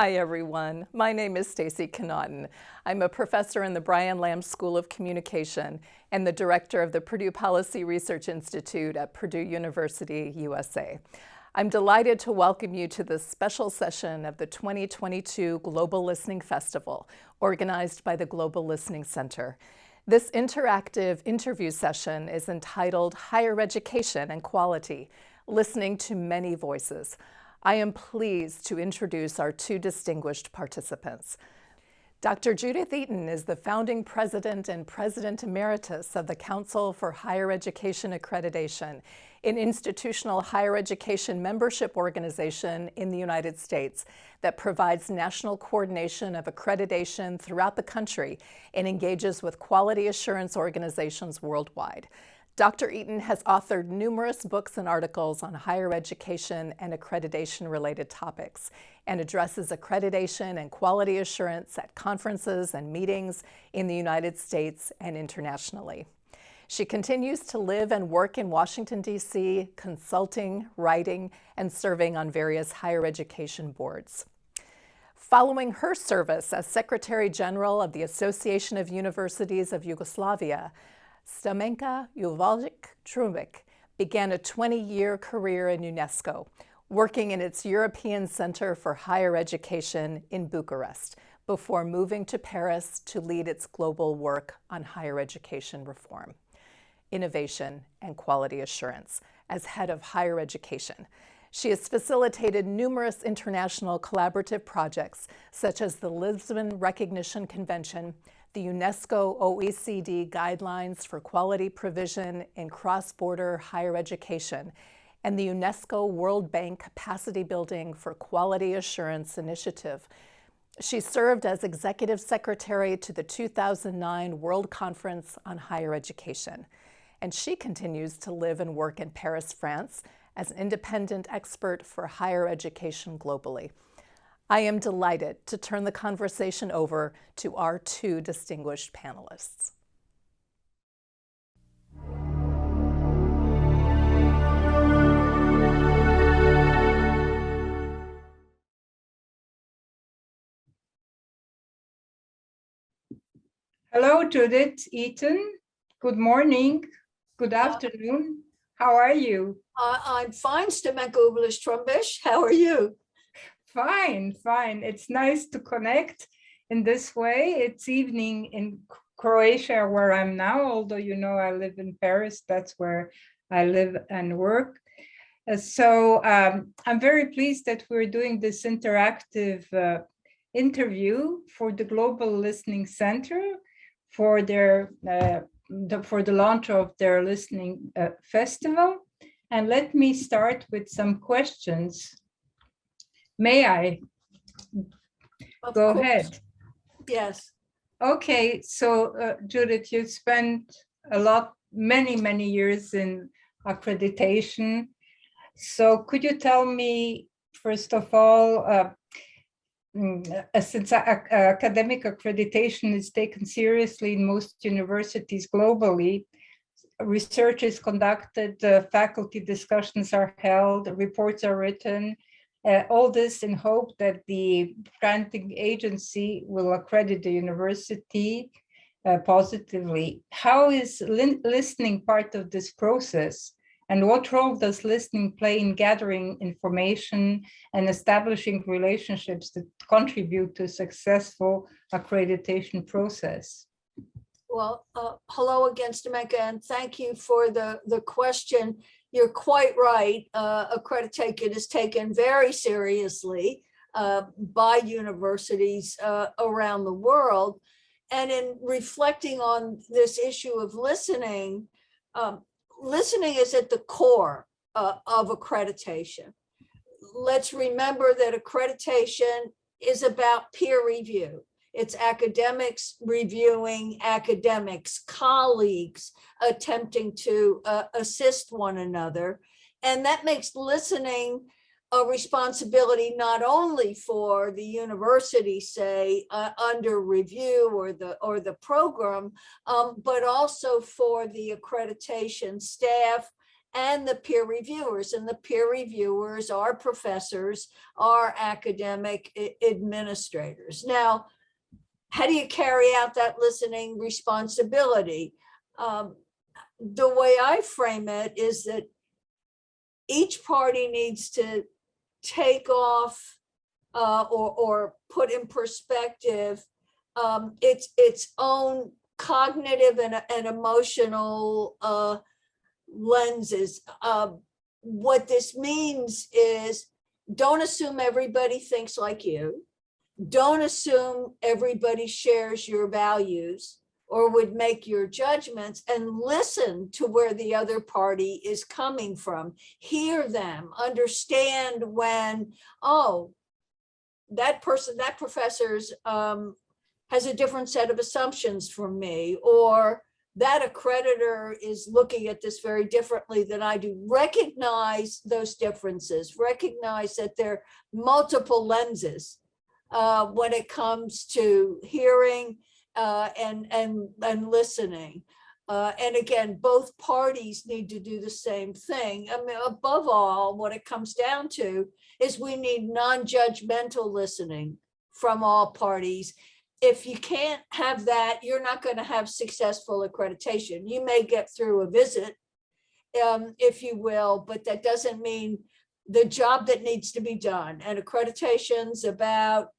Hi, everyone. My name is Stacey Connaughton. I'm a professor in the Brian Lamb School of Communication and the director of the Purdue Policy Research Institute at Purdue University, USA. I'm delighted to welcome you to this special session of the 2022 Global Listening Festival, organized by the Global Listening Center. This interactive interview session is entitled Higher Education and Quality, Listening to Many Voices. I am pleased to introduce our two distinguished participants. Dr. Judith Eaton is the founding president and president emeritus of the Council for Higher Education Accreditation, an institutional higher education membership organization in the United States that provides national coordination of accreditation throughout the country and engages with quality assurance organizations worldwide. Dr. Eaton has authored numerous books and articles on higher education and accreditation-related topics and addresses accreditation and quality assurance at conferences and meetings in the United States and internationally. She continues to live and work in Washington, D.C., consulting, writing, and serving on various higher education boards. Following her service as Secretary General of the Association of Universities of Yugoslavia, Stamenka Uvalić-Trumbić began a 20-year career in UNESCO, working in its European Center for Higher Education in Bucharest, before moving to Paris to lead its global work on higher education reform, innovation, and quality assurance as head of higher education. She has facilitated numerous international collaborative projects, such as the Lisbon Recognition Convention, the UNESCO OECD Guidelines for Quality Provision in Cross-Border Higher Education, and the UNESCO World Bank Capacity Building for Quality Assurance Initiative. She served as Executive Secretary to the 2009 World Conference on Higher Education. And she continues to live and work in Paris, France, as an independent expert for higher education globally. I am delighted to turn the conversation over to our two distinguished panelists. Hello, Judith Eaton. Good morning. Good afternoon. How are you? I'm fine, Stamenka Uvalić-Trumbić. How are you? Fine. It's nice to connect in this way. It's evening in Croatia, where I'm now, although you know I live in Paris. That's where I live and work. So I'm very pleased that we're doing this interactive interview for the Global Listening Center for their for the launch of their listening festival. And let me start with some questions. May I? Of Go course. ahead. Yes. Okay, so Judith, you spent many years in accreditation. So could you tell me, first of all, since academic accreditation is taken seriously in most universities globally, research is conducted, faculty discussions are held, reports are written, all this in hope that the granting agency will accredit the university positively. How is listening part of this process? And what role does listening play in gathering information and establishing relationships that contribute to a successful accreditation process? Well, hello again, Stamenka, and thank you for the question. You're quite right. Accreditation is taken very seriously by universities around the world. And in reflecting on this issue of listening, listening is at the core of accreditation. Let's remember that accreditation is about peer review. It's academics reviewing academics, colleagues attempting to assist one another. And that makes listening a responsibility not only for the university, say, under review or the program, but also for the accreditation staff and the peer reviewers. And the peer reviewers are professors, are academic administrators. Now, how do you carry out that listening responsibility? The way I frame it is that each party needs to take off or put in perspective its own cognitive and emotional lenses. What this means is, don't assume everybody thinks like you. Don't assume everybody shares your values or would make your judgments, and listen to where the other party is coming from. Hear them, understand when, oh, that professor's has a different set of assumptions from me, or that accreditor is looking at this very differently than I do. Recognize those differences, recognize that there are multiple lenses when it comes to hearing and listening. And again, both parties need to do the same thing. I mean, above all, what it comes down to is we need non-judgmental listening from all parties. If you can't have that, you're not going to have successful accreditation. You may get through a visit, if you will, but that doesn't mean the job that needs to be done. And accreditation's about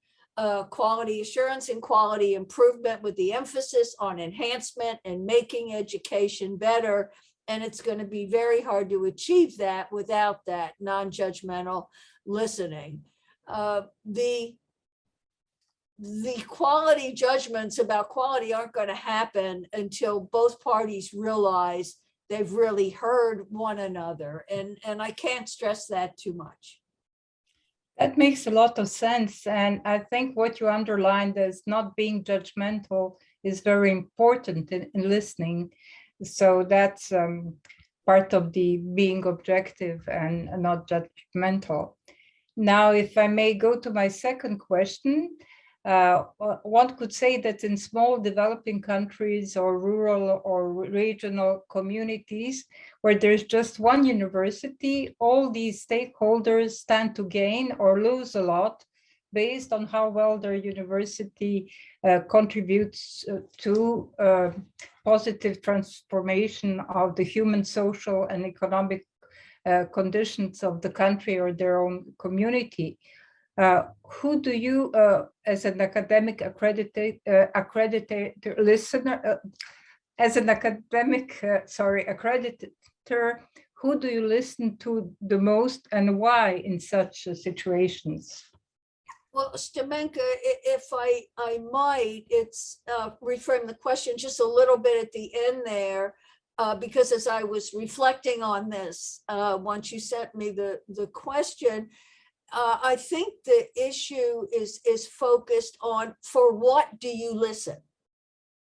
quality assurance and quality improvement, with the emphasis on enhancement and making education better. And it's going to be very hard to achieve that without that non-judgmental listening. The quality judgments about quality aren't going to happen until both parties realize they've really heard one another. And I can't stress that too much. That makes a lot of sense. And I think what you underlined as not being judgmental is very important in listening. So that's part of the being objective and not judgmental. Now, if I may go to my second question, one could say that in small developing countries or rural or regional communities where there's just one university, all these stakeholders stand to gain or lose a lot based on how well their university contributes to positive transformation of the human, social, and economic conditions of the country or their own community. Who do you, as an academic accreditor, who do you listen to the most and why in such situations? Well, Stamenka, if I might, it's reframe the question just a little bit at the end there, because as I was reflecting on this, once you sent me the question, I think the issue is focused on, for what do you listen?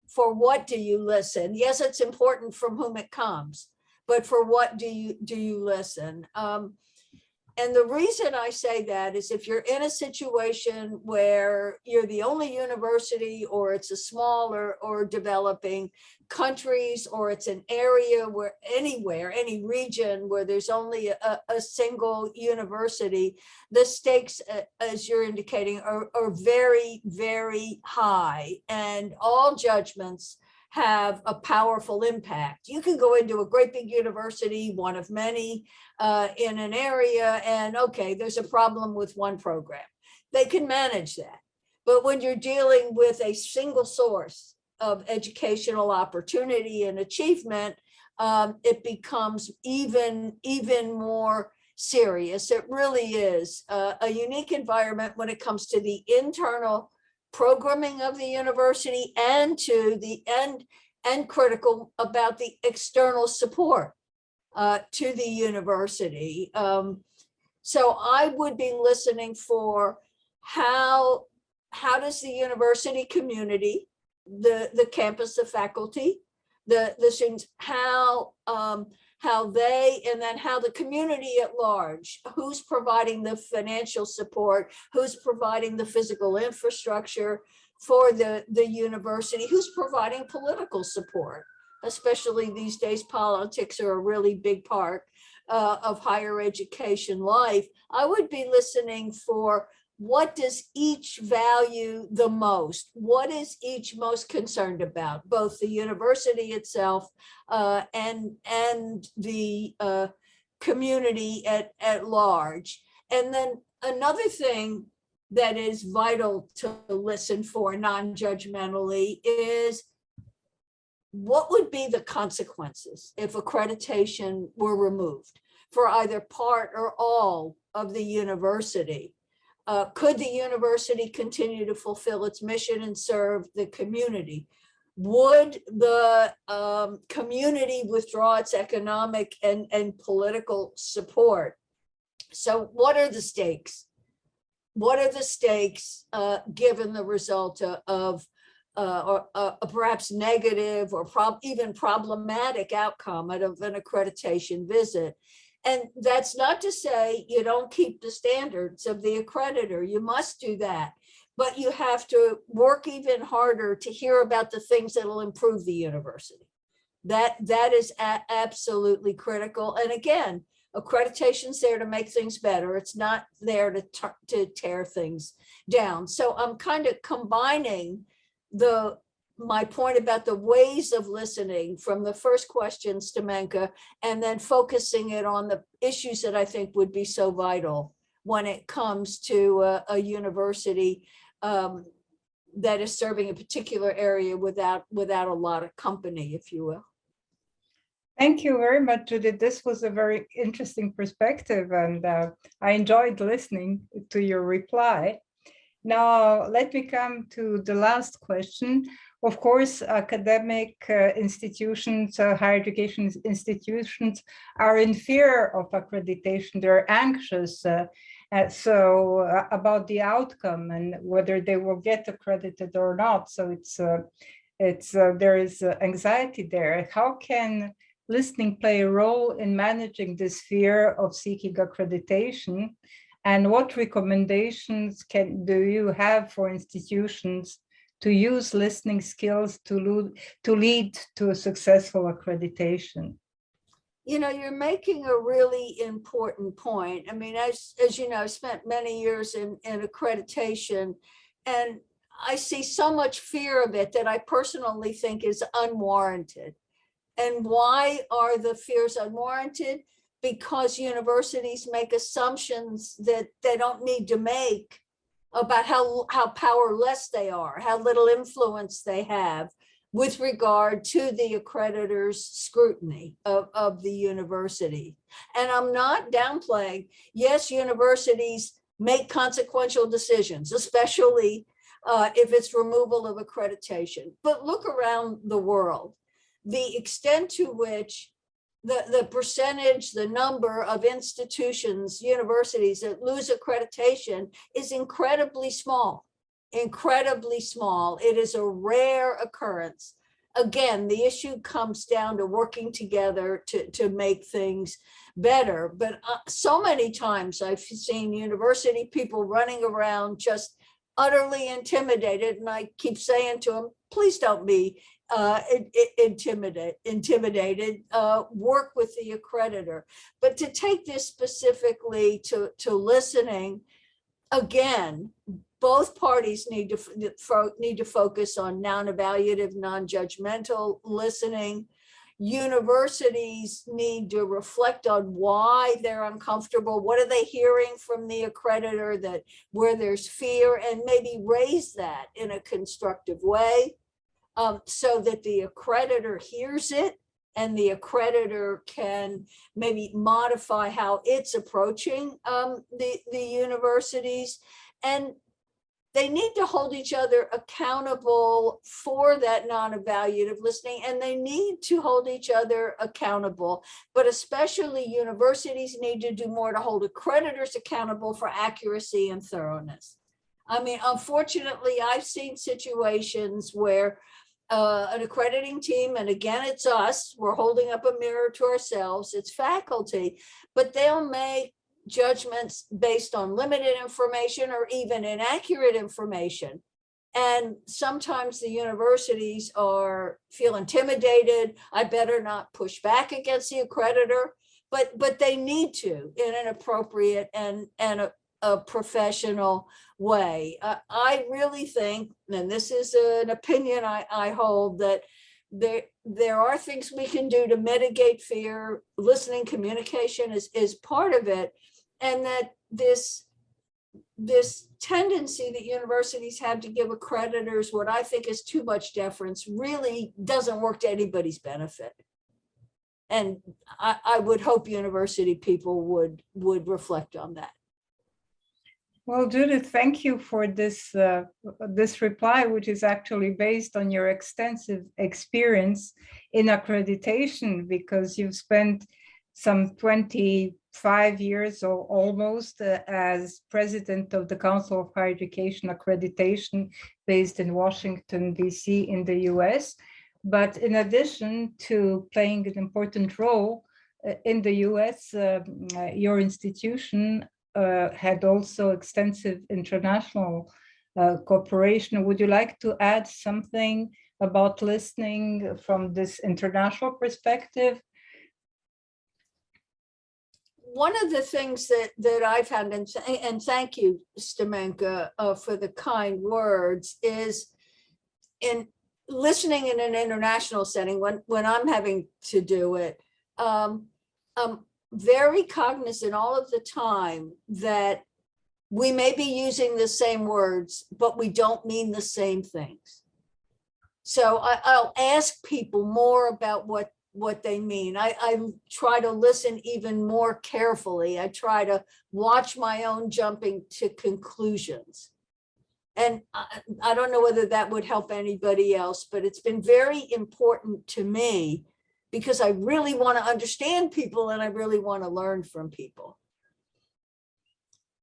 For what do you listen? Yes, it's important from whom it comes, but for what do you listen? And the reason I say that is, if you're in a situation where you're the only university, or it's a smaller or developing countries, or it's an area where any region where there's only a single university, the stakes, as you're indicating, are very, very high, and all judgments have a powerful impact. You can go into a great big university, one of many in an area, and okay, there's a problem with one program. They can manage that. But when you're dealing with a single source of educational opportunity and achievement, it becomes even more serious. It really is a unique environment when it comes to the internal programming of the university, and to the end critical about the external support to the university. So I would be listening for how does the university community, the campus, the faculty, the students, how they, and then how the community at large, who's providing the financial support, who's providing the physical infrastructure for the university, who's providing political support, especially these days, politics are a really big part of higher education life. I would be listening for what does each value the most? What is each most concerned about? Both the university itself and the community at large. And then another thing that is vital to listen for non-judgmentally is what would be the consequences if accreditation were removed for either part or all of the university? Could the university continue to fulfill its mission and serve the community? Would the community withdraw its economic and political support? So what are the stakes? What are the stakes given the result of a perhaps negative or even problematic outcome of an accreditation visit? And that's not to say you don't keep the standards of the accreditor. You must do that. But you have to work even harder to hear about the things that will improve the university. That is absolutely critical. And again, accreditation's there to make things better. It's not there to tear things down. So I'm kind of combining my point about the ways of listening from the first question, Stamenka, and then focusing it on the issues that I think would be so vital when it comes to a university that is serving a particular area without a lot of company, if you will. Thank you very much, Judith. This was a very interesting perspective, and I enjoyed listening to your reply. Now, let me come to the last question. Of course, academic institutions, higher education institutions are in fear of accreditation. They're anxious about the outcome and whether they will get accredited or not. So there is anxiety there. How can listening play a role in managing this fear of seeking accreditation? And what recommendations do you have for institutions to use listening skills to lead to a successful accreditation? You know, you're making a really important point. I mean, as you know, I've spent many years in accreditation, and I see so much fear of it that I personally think is unwarranted. And why are the fears unwarranted? Because universities make assumptions that they don't need to make about how powerless they are, how little influence they have with regard to the accreditor's scrutiny of the university. And I'm not downplaying, yes, universities make consequential decisions, especially if it's removal of accreditation. But look around the world, the extent to which the percentage, the number of institutions, universities that lose accreditation is incredibly small, incredibly small. It is a rare occurrence. Again, the issue comes down to working together to make things better. But so many times I've seen university people running around just utterly intimidated. And I keep saying to them, please don't be intimidated, work with the accreditor. But to take this specifically to listening, again, both parties need to focus on non-evaluative, non-judgmental listening. Universities need to reflect on why they're uncomfortable. What are they hearing from the accreditor where there's fear, and maybe raise that in a constructive way. So that the accreditor hears it and the accreditor can maybe modify how it's approaching the universities. And they need to hold each other accountable for that non-evaluative listening, and they need to hold each other accountable. But especially universities need to do more to hold accreditors accountable for accuracy and thoroughness. I mean, unfortunately, I've seen situations where an accrediting team, and again, it's us, we're holding up a mirror to ourselves, it's faculty, but they'll make judgments based on limited information or even inaccurate information. And sometimes the universities feel intimidated. I better not push back against the accreditor, but they need to in an appropriate and a professional way. I really think, and this is an opinion I hold, that there are things we can do to mitigate fear. Listening communication is part of it, and that this tendency that universities have to give accreditors what I think is too much deference really doesn't work to anybody's benefit. And I would hope university people would reflect on that. Well, Judith, thank you for this reply, which is actually based on your extensive experience in accreditation, because you've spent some 25 years or almost as president of the Council of Higher Education Accreditation based in Washington, D.C. in the US. But in addition to playing an important role in the US, your institution had also extensive international cooperation. Would you like to add something about listening from this international perspective? One of the things that I've found, and thank you, Stamenka, for the kind words, is in listening in an international setting, when I'm having to do it, very cognizant all of the time that we may be using the same words, but we don't mean the same things. So I'll ask people more about what they mean. I try to listen even more carefully. I try to watch my own jumping to conclusions. And I don't know whether that would help anybody else, but it's been very important to me because I really want to understand people and I really want to learn from people.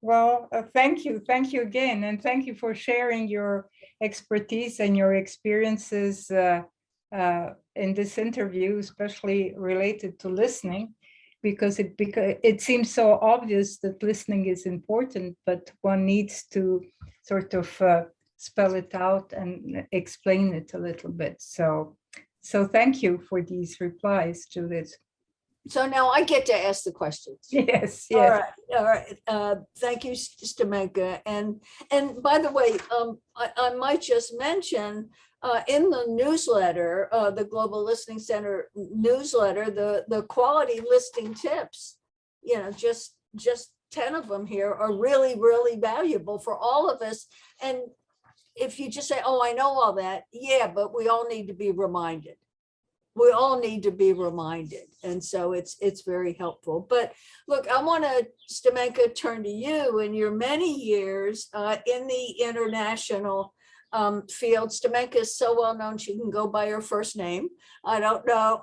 Well, thank you. Thank you again. And thank you for sharing your expertise and your experiences in this interview, especially related to listening, because it seems so obvious that listening is important, but one needs to sort of spell it out and explain it a little bit. So thank you for these replies, Judith. So now I get to ask the questions. Yes. All right. Thank you, Stamenka. And by the way, I might just mention in the newsletter, the Global Listening Center newsletter, the quality listening tips, just 10 of them here are really, really valuable for all of us. And if you just say, oh, I know all that, yeah, but we all need to be reminded. We all need to be reminded. And so it's very helpful. But look, I want to, Stamenka, turn to you. In your many years in the international field, Stamenka is so well known, she can go by her first name. I don't know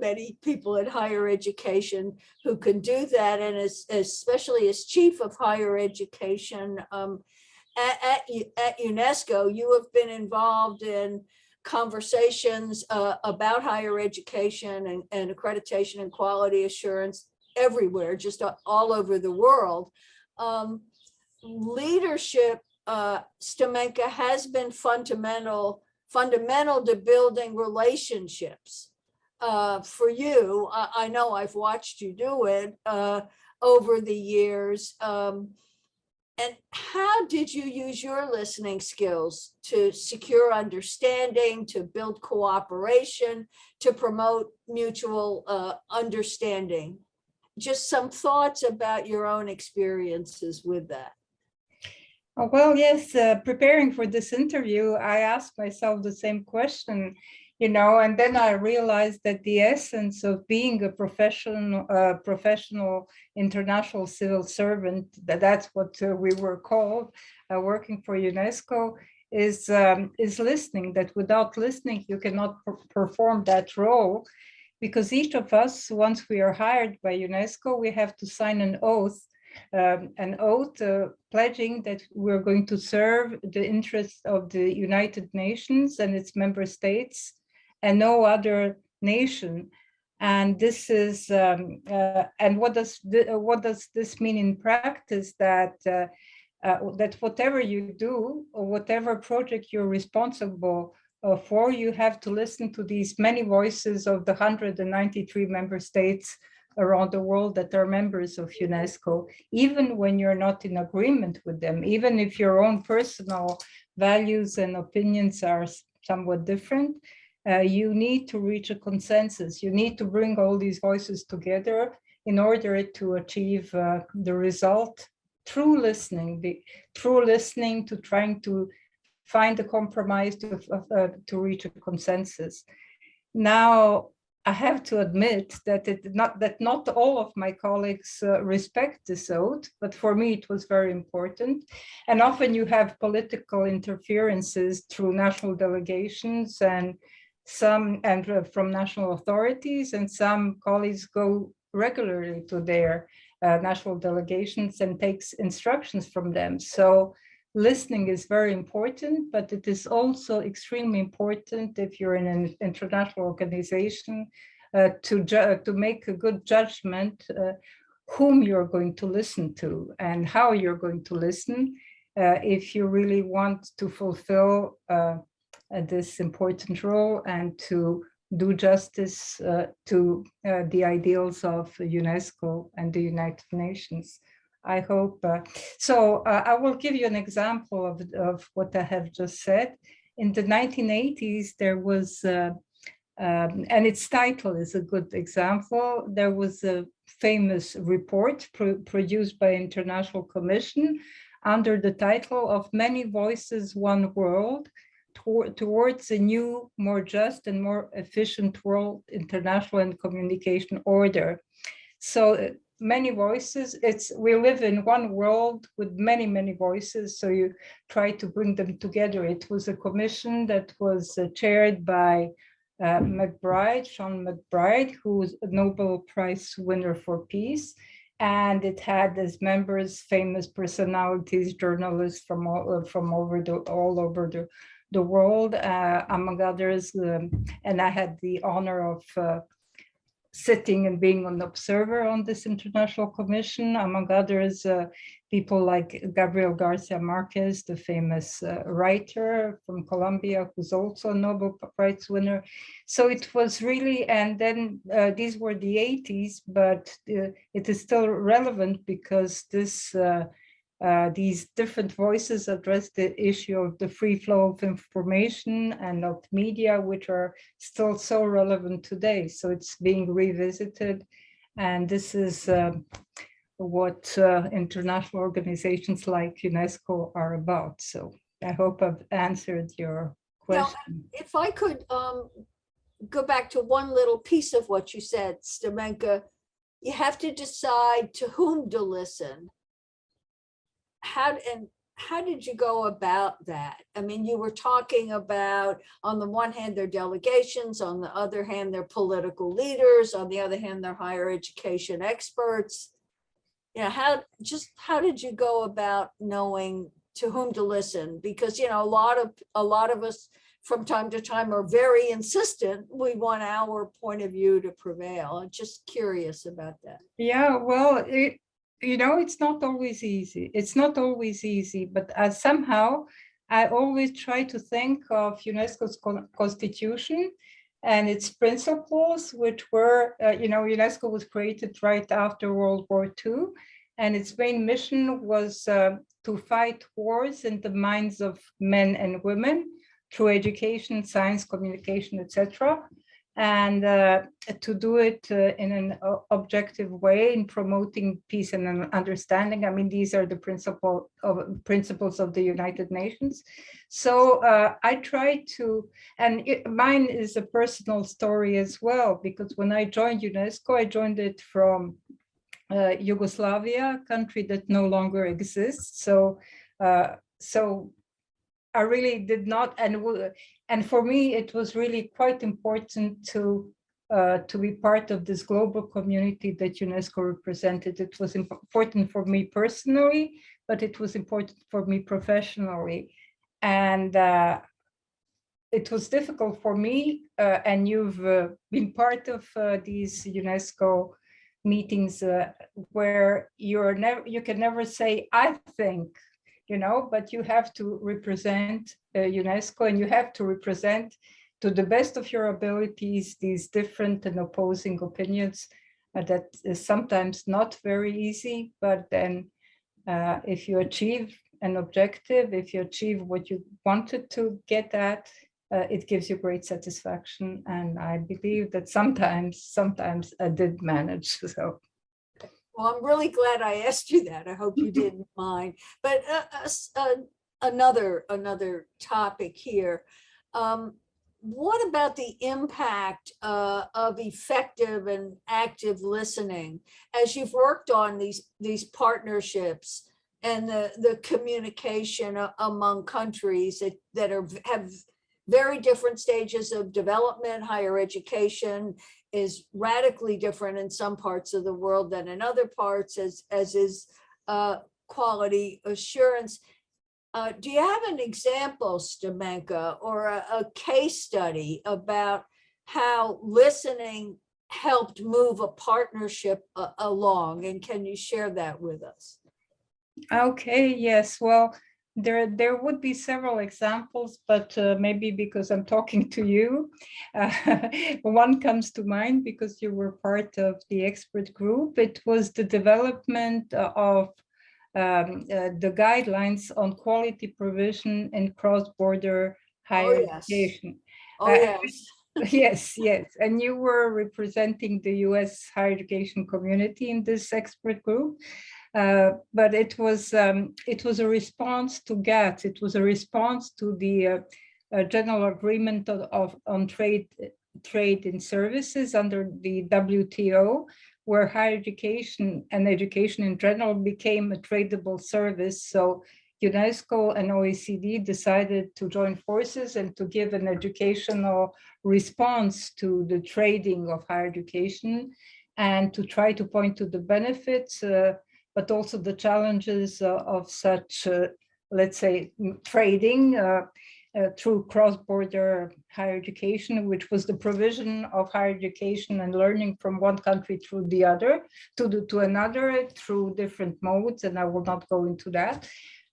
many people in higher education who can do that. And especially as chief of higher education at UNESCO, you have been involved in conversations about higher education and accreditation and quality assurance everywhere, just all over the world. Leadership, Stamenka, has been fundamental to building relationships. For you, I know I've watched you do it over the years. And how did you use your listening skills to secure understanding, to build cooperation, to promote mutual understanding? Just some thoughts about your own experiences with that. Oh, well, yes, preparing for this interview, I asked myself the same question, and then I realized that the essence of being a professional international civil servant, that's what we were called, working for UNESCO, is listening. That without listening, you cannot perform that role, because each of us, once we are hired by UNESCO, we have to sign an oath pledging that we're going to serve the interests of the United Nations and its member states and no other nation. And this is, and what does this mean in practice? That that whatever you do or whatever project you're responsible for, you have to listen to these many voices of the 193 member states around the world that are members of UNESCO, even when you're not in agreement with them, even if your own personal values and opinions are somewhat different, you need to reach a consensus. You need to bring all these voices together in order to achieve the result through listening, to trying to find a compromise to reach a consensus. Now, I have to admit that not all of my colleagues respect this oath, but for me it was very important. And often you have political interferences through national delegations and from national authorities, and some colleagues go regularly to their national delegations and takes instructions from them. So listening is very important, but it is also extremely important if you're in an international organization to make a good judgment whom you're going to listen to and how you're going to listen if you really want to fulfill this important role and to do justice to the ideals of UNESCO and the United Nations. I hope. I will give you an example of what I have just said. In the 1980s, there was, and its title is a good example, there was a famous report produced by International Commission under the title of Many Voices, One World, towards a new, more just and more efficient world international and communication order. So many voices, we live in one world with many, many voices, so you try to bring them together. It was a commission that was chaired by Sean McBride, who was a Nobel Prize winner for peace. And it had as members famous personalities, journalists from all over the world, among others. And I had the honor of sitting and being an observer on this international commission, among others, people like Gabriel Garcia Marquez, the famous writer from Colombia, who's also a Nobel Prize winner. So it was really, and then these were the 80s, but it is still relevant because these different voices address the issue of the free flow of information and of media, which are still so relevant today. So it's being revisited. And this is what international organizations like UNESCO are about. So I hope I've answered your question. Now, if I could go back to one little piece of what you said, Stamenka, you have to decide to whom to listen. How did you go about that? I mean, you were talking about, on the one hand, they're delegations, on the other hand, they're political leaders, on the other hand, they're higher education experts. You know, how did you go about knowing to whom to listen? Because, you know, a lot of us from time to time are very insistent. We want our point of view to prevail. I'm just curious about that. Yeah, well, you know, it's not always easy. It's not always easy, but somehow I always try to think of UNESCO's constitution and its principles, which were, you know, UNESCO was created right after World War II, and its main mission was to fight wars in the minds of men and women through education, science, communication, etc. And to do it in an objective way in promoting peace and understanding. I mean, these are the principles of the United Nations. So I try to, and mine is a personal story as well, because when I joined UNESCO, I joined it from Yugoslavia, a country that no longer exists. So I really did not, and for me, it was really quite important to be part of this global community that UNESCO represented. It was important for me personally, but it was important for me professionally. And it was difficult for me, and you've been part of these UNESCO meetings where you can never say, I think. but you have to represent UNESCO, and you have to represent to the best of your abilities these different and opposing opinions. That is sometimes not very easy, but then if you achieve an objective, if you achieve what you wanted to get at, it gives you great satisfaction. And I believe that sometimes I did manage. So. Well, I'm really glad I asked you that. I hope you didn't mind. But another topic here. What about the impact of effective and active listening as you've worked on these partnerships and the communication among countries that have very different stages of development? Higher education is radically different in some parts of the world than in other parts, as is quality assurance. Do you have an example, Stamenka, or a case study about how listening helped move a partnership along? And can you share that with us? Okay, yes. Well, there would be several examples, but maybe because I'm talking to you, one comes to mind because you were part of the expert group. It was the development of the guidelines on quality provision in cross-border higher education. Oh, yes. Yes. And you were representing the US higher education community in this expert group. But it was a response to GATT. It was a response to the General Agreement on Trade in Services under the WTO, where higher education and education in general became a tradable service. So UNESCO and OECD decided to join forces and to give an educational response to the trading of higher education and to try to point to the benefits, but also the challenges of such, let's say, trading through cross-border higher education, which was the provision of higher education and learning from one country through the other, to another through different modes, and I will not go into that.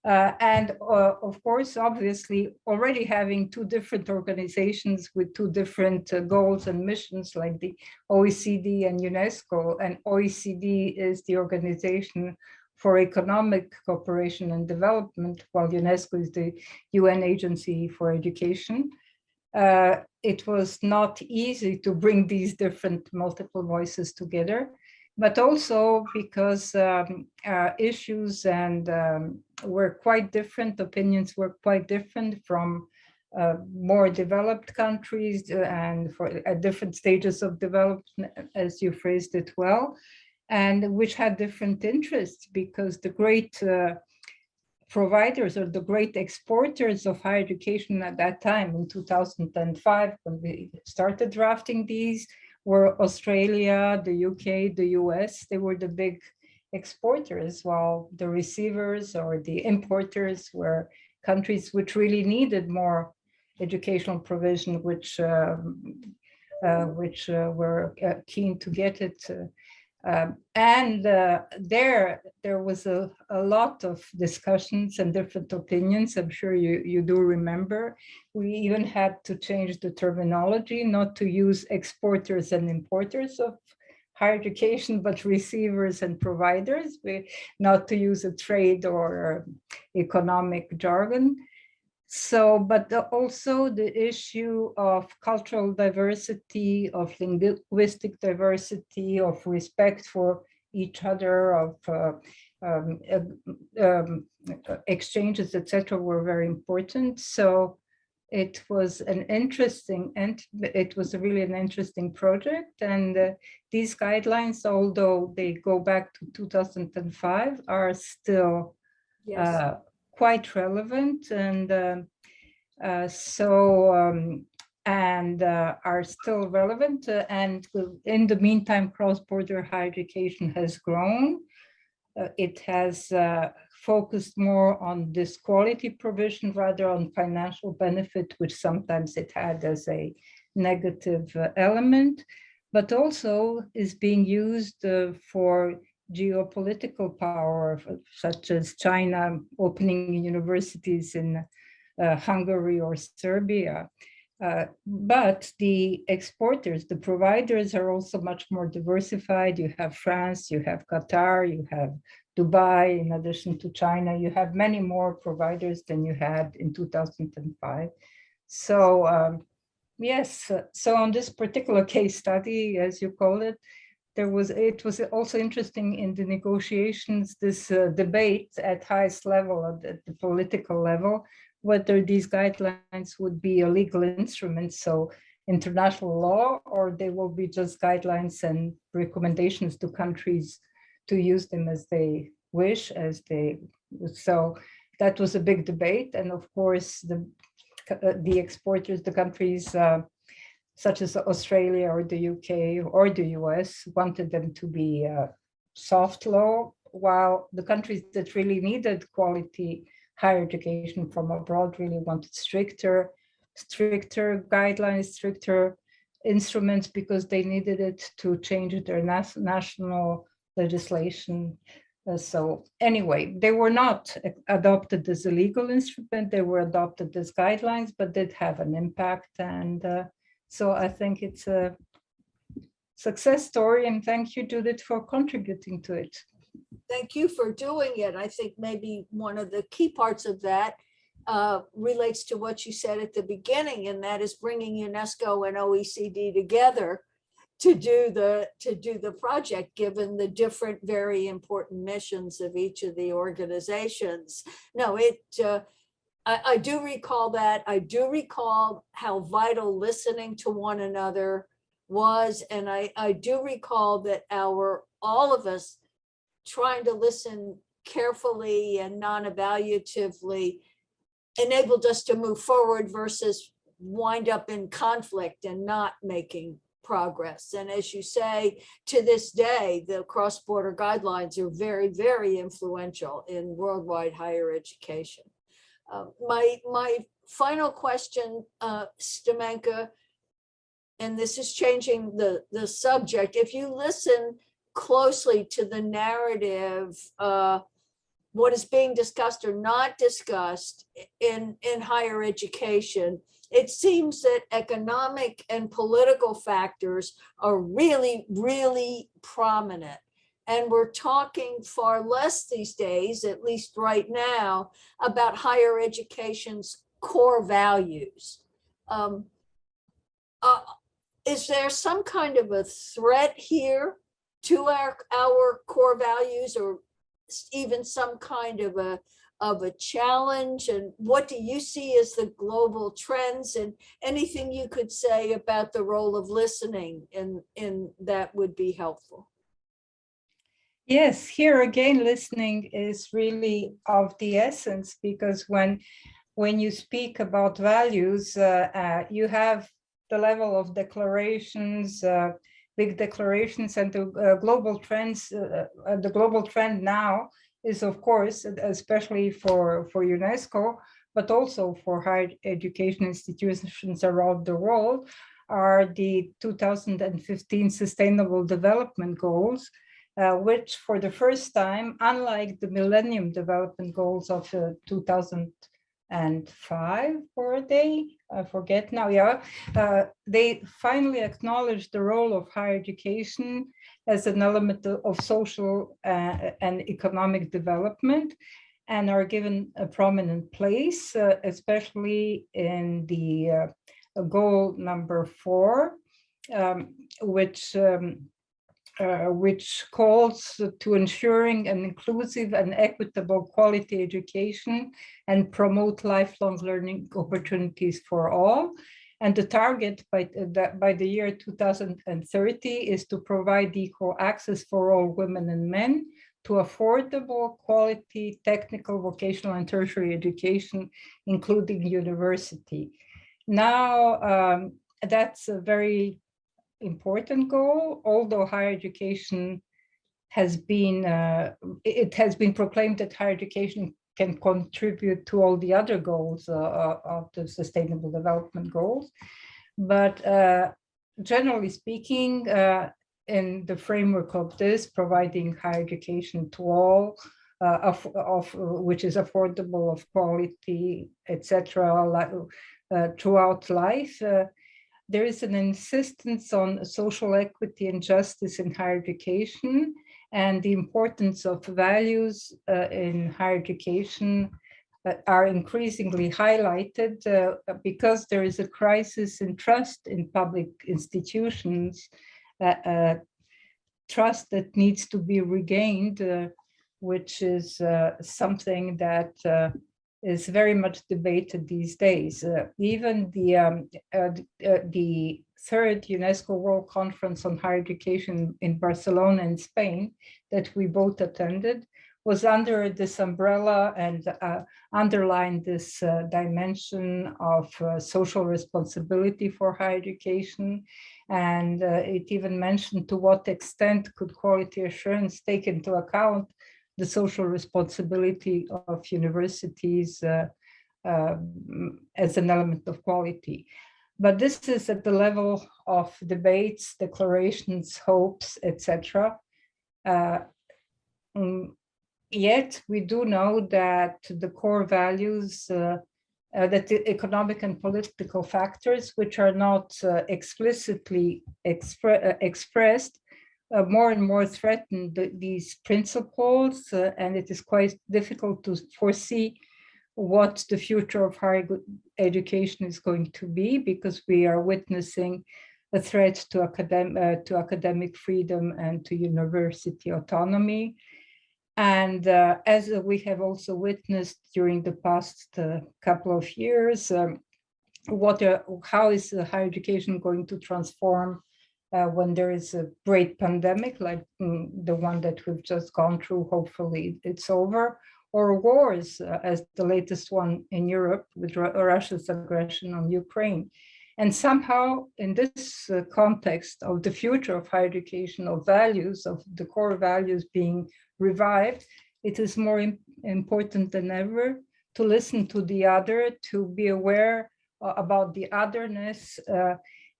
Of course, obviously, already having two different organizations with two different goals and missions, like the OECD and UNESCO, and OECD is the Organization for Economic Cooperation and Development, while UNESCO is the UN Agency for Education. It was not easy to bring these different multiple voices together, but also because issues and were quite different, opinions were quite different from more developed countries and at different stages of development, as you phrased it well, and which had different interests, because the great providers or the great exporters of higher education at that time in 2005, when we started drafting these, were Australia, the UK, the US. They were the big exporters, while the receivers or the importers were countries which really needed more educational provision, which were keen to get it. There was a lot of discussions and different opinions. I'm sure you do remember. We even had to change the terminology, not to use exporters and importers of higher education, but receivers and providers, not to use a trade or economic jargon. So, but also the issue of cultural diversity, of linguistic diversity, of respect for each other, of exchanges, etc., were very important. So it was an interesting, and it was really an interesting project. And these guidelines, although they go back to 2005, are still quite relevant, and are still relevant. And in the meantime, cross-border higher education has grown. It has focused more on this quality provision rather on financial benefit, which sometimes it had as a negative element, but also is being used for geopolitical power, such as China opening universities in Hungary or Serbia. But the exporters, the providers are also much more diversified. You have France, you have Qatar, you have Dubai, in addition to China. You have many more providers than you had in 2005. So yes, so on this particular case study, as you call it, it was also interesting in the negotiations, this debate at highest level, at the political level, whether these guidelines would be a legal instrument, so international law, or they will be just guidelines and recommendations to countries to use them as they wish, so that was a big debate. And of course, the exporters, the countries such as Australia or the UK or the US wanted them to be soft law, while the countries that really needed quality higher education from abroad really wanted stricter guidelines, stricter instruments, because they needed it to change their national legislation. So anyway, they were not adopted as a legal instrument, they were adopted as guidelines, but did have an impact. And so I think it's a success story, and thank you, Judith, for contributing to it. Thank you for doing it. I think maybe one of the key parts of that relates to what you said at the beginning, and that is bringing UNESCO and OECD together to do the project, given the different, very important missions of each of the organizations. No, I do recall that. I do recall how vital listening to one another was, and I do recall that all of us trying to listen carefully and non-evaluatively enabled us to move forward versus wind up in conflict and not making progress. And as you say, to this day, the cross-border guidelines are very, very influential in worldwide higher education. My final question, Stamenka, and this is changing the subject. If you listen closely to the narrative, what is being discussed or not discussed in higher education, it seems that economic and political factors are really, really prominent. And we're talking far less these days, at least right now, about higher education's core values. Is there some kind of a threat here to our core values, or even some kind of a challenge? And what do you see as the global trends, and anything you could say about the role of listening in that would be helpful? Yes, here again, listening is really of the essence, because when you speak about values, you have the level of declarations, big declarations, and the global trends. The global trend now is, of course, especially for UNESCO, but also for higher education institutions around the world, are the 2015 Sustainable Development Goals, which for the first time, unlike the Millennium Development Goals of 2005, were they? I forget now, yeah. They finally acknowledged the role of higher education as an element of social and economic development, and are given a prominent place, especially in the goal number 4, which calls to ensuring an inclusive and equitable quality education and promote lifelong learning opportunities for all. And the target by the year 2030 is to provide equal access for all women and men to affordable, quality, technical, vocational, and tertiary education, including university. Now, that's a very important goal, although higher education has been, it has been proclaimed that higher education can contribute to all the other goals of the Sustainable Development Goals. But generally speaking, in the framework of this, providing higher education to all, which is affordable, of quality, etc., throughout life. There is an insistence on social equity and justice in higher education, and the importance of values in higher education are increasingly highlighted because there is a crisis in trust in public institutions, trust that needs to be regained, which is something that is very much debated these days. Even the third UNESCO World Conference on Higher Education in Barcelona in Spain, that we both attended, was under this umbrella and underlined this dimension of social responsibility for higher education. And it even mentioned to what extent could quality assurance take into account the social responsibility of universities as an element of quality. But this is at the level of debates, declarations, hopes, etc. Yet we do know that the core values, that the economic and political factors, which are not explicitly expressed, more and more threaten these principles, and it is quite difficult to foresee what the future of higher education is going to be, because we are witnessing a threat to academic freedom and to university autonomy. And as we have also witnessed during the past couple of years, how is higher education going to transform when there is a great pandemic like the one that we've just gone through? Hopefully it's over, or wars, as the latest one in Europe with Russia's aggression on Ukraine. And somehow in this context of the future of higher education, of values, of the core values being revived, it is more important than ever to listen to the other, to be aware about the otherness.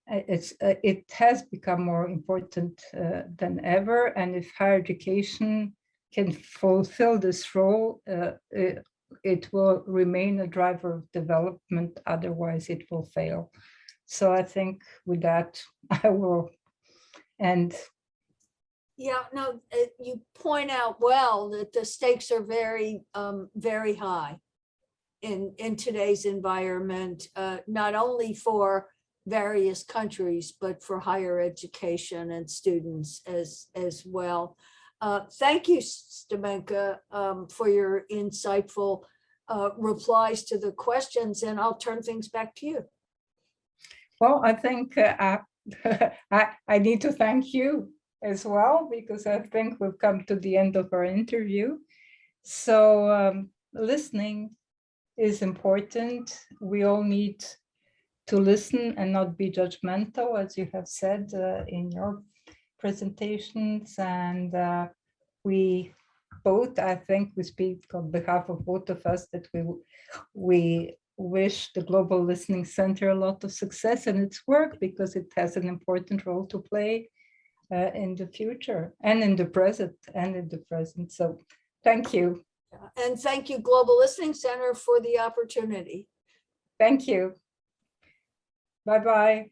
It has become more important than ever, and if higher education can fulfill this role, it will remain a driver of development, otherwise it will fail. So I think with that, I will end. Yeah, no, you point out well that the stakes are very, very high in today's environment, not only for various countries, but for higher education and students as well. Thank you, Stamenka, for your insightful replies to the questions, and I'll turn things back to you. Well, I think I need to thank you as well, because I think we've come to the end of our interview. So listening is important. We all need to listen and not be judgmental, as you have said in your presentations. And we both, I think we speak on behalf of both of us, that we wish the Global Listening Center a lot of success in its work, because it has an important role to play in the future and in the present So thank you. And thank you, Global Listening Center, for the opportunity. Thank you. Bye-bye.